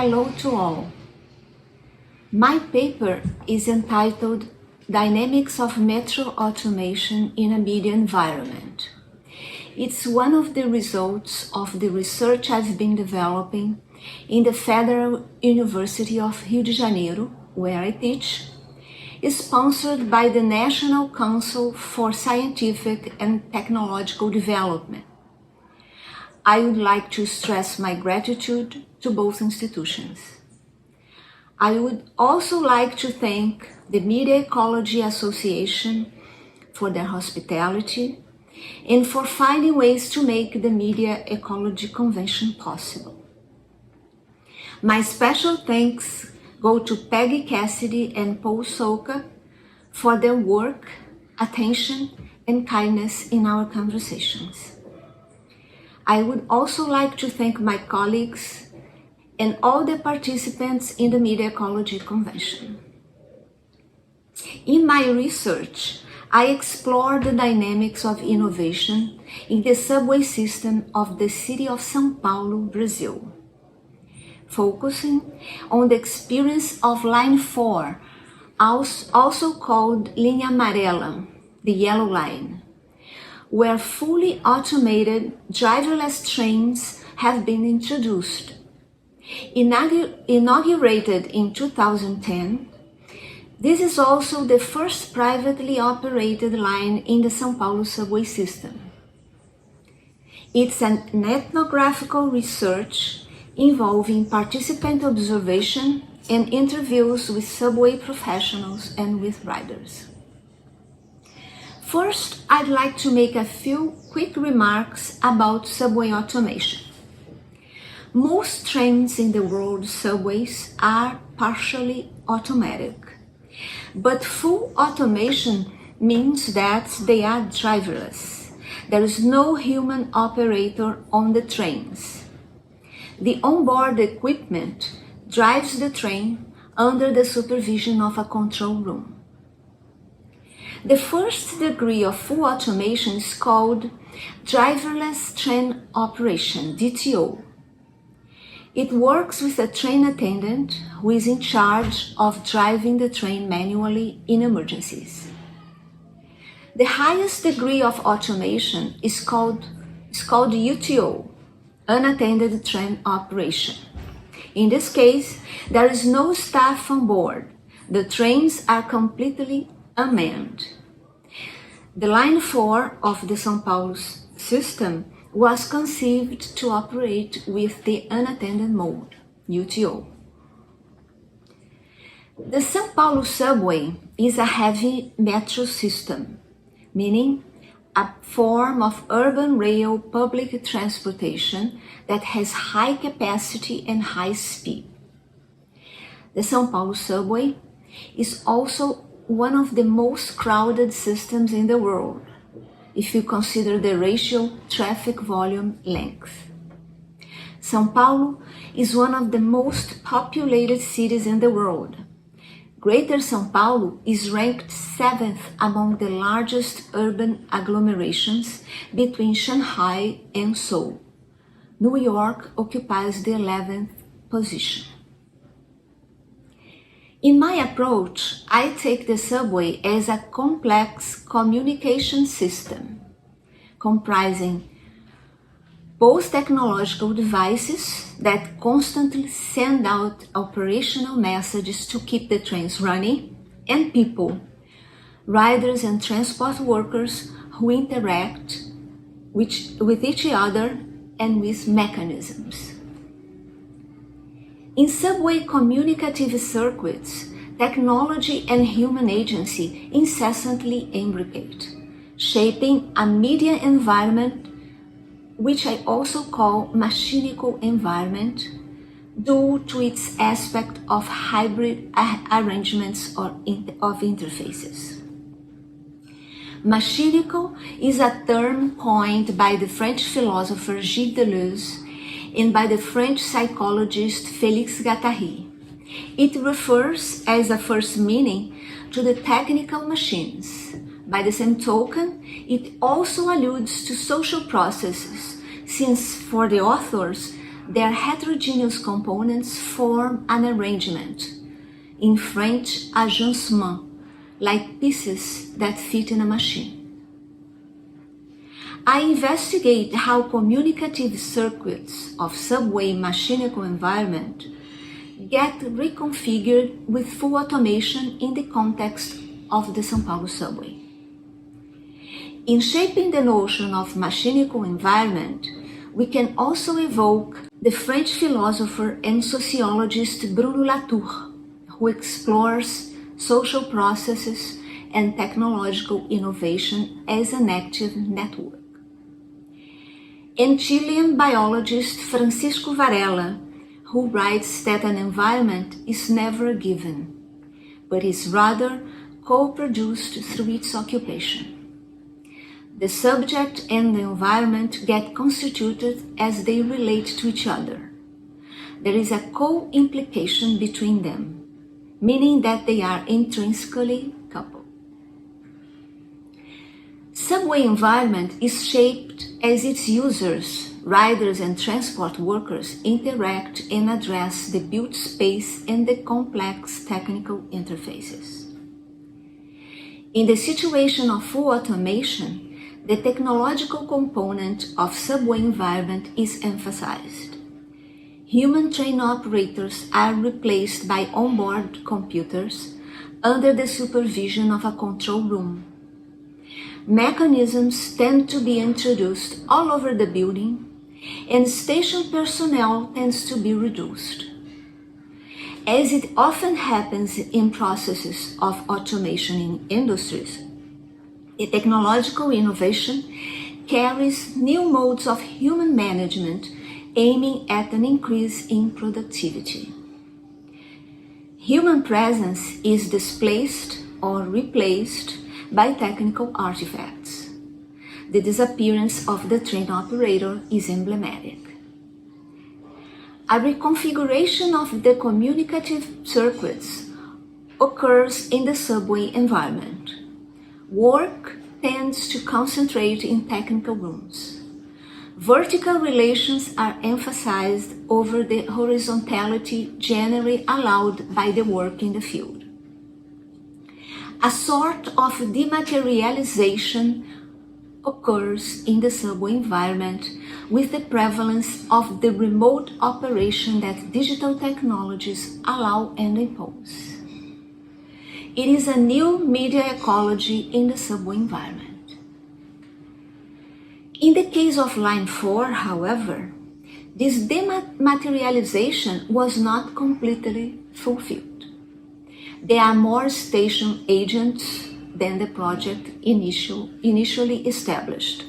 Hello to all. My paper is entitled Dynamics of Metro Automation in a Media Environment. It's one of the results of the research I've been developing in the Federal University of Rio de Janeiro, where I teach, is sponsored by the National Council for Scientific and Technological Development. I would like to stress my gratitude to both institutions. I would also like to thank the Media Ecology Association for their hospitality and for finding ways to make the Media Ecology Convention possible. My special thanks go to Peggy Cassidy and Paul Soka for their work, attention, and kindness in our conversations. I would also like to thank my colleagues and all the participants in the Media Ecology Convention. In my research, I explored the dynamics of innovation in the subway system of the city of São Paulo, Brazil, focusing on the experience of Line 4, also called Linha Amarela, the yellow line, where fully automated driverless trains have been introduced. Inaugurated in 2010, this is also the first privately operated line in the São Paulo subway system. It's an ethnographical research involving participant observation and interviews with subway professionals and with riders. First, I'd like to make a few quick remarks about subway automation. Most trains in the world's subways are partially automatic, but full automation means that they are driverless. There is no human operator on the trains. The onboard equipment drives the train under the supervision of a control room. The first degree of full automation is called driverless train operation, DTO. It works with a train attendant who is in charge of driving the train manually in emergencies. The highest degree of automation is called UTO, unattended train operation. In this case, there is no staff on board. The trains are completely unmanned. The Line 4 of the São Paulo system was conceived to operate with the unattended mode, UTO. The São Paulo subway is a heavy metro system, meaning a form of urban rail public transportation that has high capacity and high speed. The São Paulo subway is also one of the most crowded systems in the world, if you consider the ratio traffic volume length. São Paulo is one of the most populated cities in the world. Greater São Paulo is ranked 7th among the largest urban agglomerations between Shanghai and Seoul. New York occupies the 11th position. In my approach, I take the subway as a complex communication system comprising both technological devices that constantly send out operational messages to keep the trains running, and people, riders and transport workers who interact with each other and with mechanisms. In subway communicative circuits, technology and human agency incessantly imbricate, shaping a media environment which I also call machinical environment due to its aspect of hybrid arrangements of interfaces. Machinical is a term coined by the French philosopher Gilles Deleuze and by the French psychologist Félix Guattari. It refers as a first meaning to the technical machines. By the same token, it also alludes to social processes, since for the authors, their heterogeneous components form an arrangement, in French agencement, like pieces that fit in a machine. I investigate how communicative circuits of subway mechanical environment get reconfigured with full automation in the context of the São Paulo subway. In shaping the notion of mechanical environment, we can also evoke the French philosopher and sociologist Bruno Latour, who explores social processes and technological innovation as an active network. And Chilean biologist Francisco Varela, who writes that an environment is never given, but is rather co-produced through its occupation. The subject and the environment get constituted as they relate to each other. There is a co-implication between them, meaning that they are intrinsically coupled. Subway environment is shaped as its users, riders and transport workers interact and address the built space and the complex technical interfaces. In the situation of full automation, the technological component of subway environment is emphasized. Human train operators are replaced by onboard computers under the supervision of a control room. Mechanisms tend to be introduced all over the building, and station personnel tends to be reduced. As it often happens in processes of automation in industries, the technological innovation carries new modes of human management aiming at an increase in productivity. Human presence is displaced or replaced by technical artifacts. The disappearance of the train operator is emblematic. A reconfiguration of the communicative circuits occurs in the subway environment. Work tends to concentrate in technical rooms. Vertical relations are emphasized over the horizontality generally allowed by the work in the field. A sort of dematerialization occurs in the subway environment with the prevalence of the remote operation that digital technologies allow and impose. It is a new media ecology in the subway environment. In the case of Line 4, however, this dematerialization was not completely fulfilled. There are more station agents than the project initially established.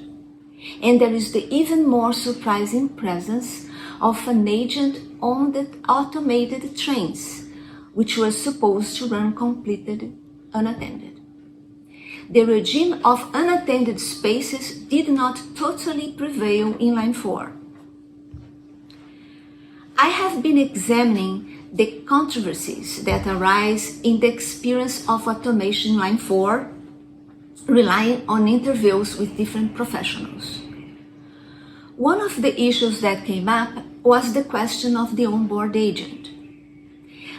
And there is the even more surprising presence of an agent on the automated trains, which was supposed to run completely unattended. The regime of unattended spaces did not totally prevail in Line 4. I have been examining the controversies that arise in the experience of automation in Line 4, relying on interviews with different professionals. One of the issues that came up was the question of the onboard agent.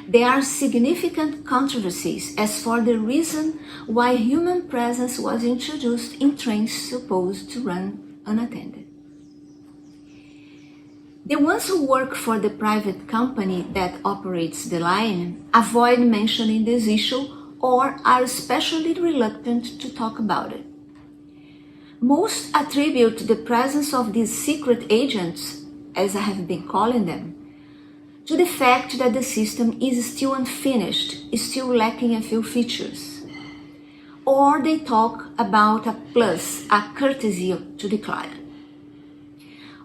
There are significant controversies as for the reason why human presence was introduced in trains supposed to run unattended. The ones who work for the private company that operates the line avoid mentioning this issue or are especially reluctant to talk about it. Most attribute the presence of these secret agents, as I have been calling them, to the fact that the system is still unfinished, is still lacking a few features. Or they talk about a plus, a courtesy to the client.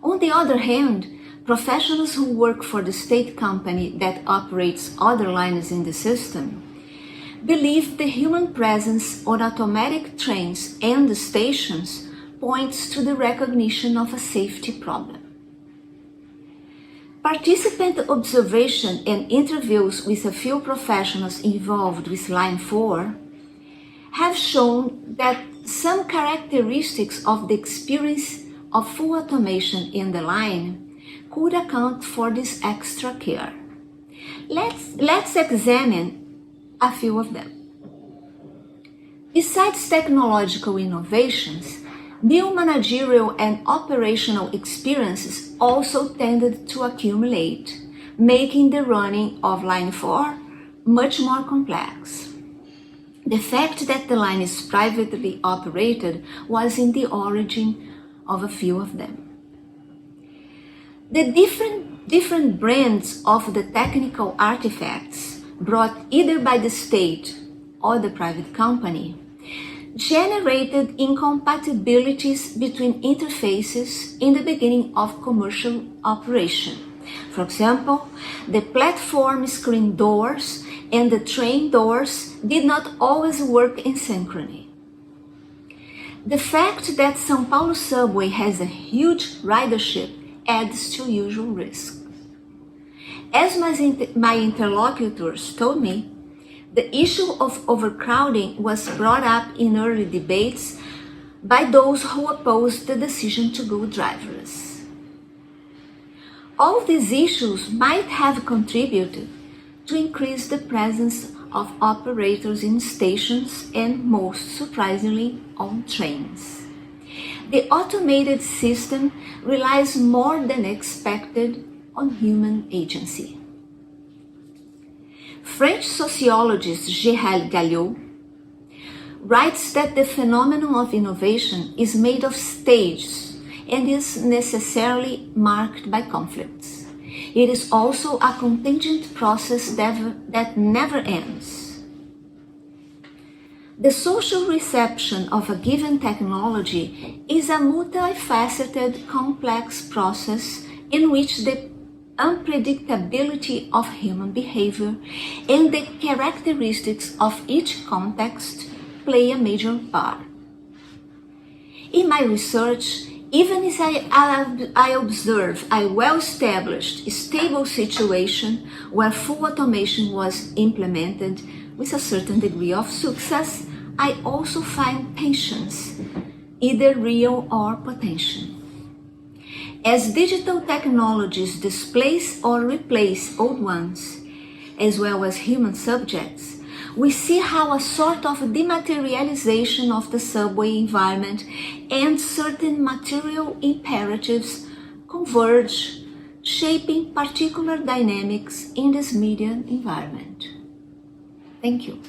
On the other hand, professionals who work for the state company that operates other lines in the system believe the human presence on automatic trains and the stations points to the recognition of a safety problem. Participant observation and interviews with a few professionals involved with Line 4 have shown that some characteristics of the experience of full automation in the line could account for this extra care. Let's examine a few of them. Besides technological innovations, new managerial and operational experiences also tended to accumulate, making the running of Line 4 much more complex. The fact that the line is privately operated was in the origin of a few of them. The different brands of the technical artifacts brought either by the state or the private company generated incompatibilities between interfaces in the beginning of commercial operation. For example, the platform screen doors and the train doors did not always work in synchrony. The fact that São Paulo subway has a huge ridership adds to usual risks. As my interlocutors told me, the issue of overcrowding was brought up in early debates by those who opposed the decision to go driverless. All these issues might have contributed to increase the presence of operators in stations and, most surprisingly, on trains. The automated system relies more than expected on human agency. French sociologist Gérald Gallot writes that the phenomenon of innovation is made of stages and is necessarily marked by conflicts. It is also a contingent process that never ends. The social reception of a given technology is a multifaceted, complex process in which the unpredictability of human behavior and the characteristics of each context play a major part. In my research, even as I observe a well-established, stable situation where full automation was implemented with a certain degree of success, I also find tensions, either real or potential. As digital technologies displace or replace old ones, as well as human subjects, we see how a sort of dematerialization of the subway environment and certain material imperatives converge, shaping particular dynamics in this media environment. Thank you.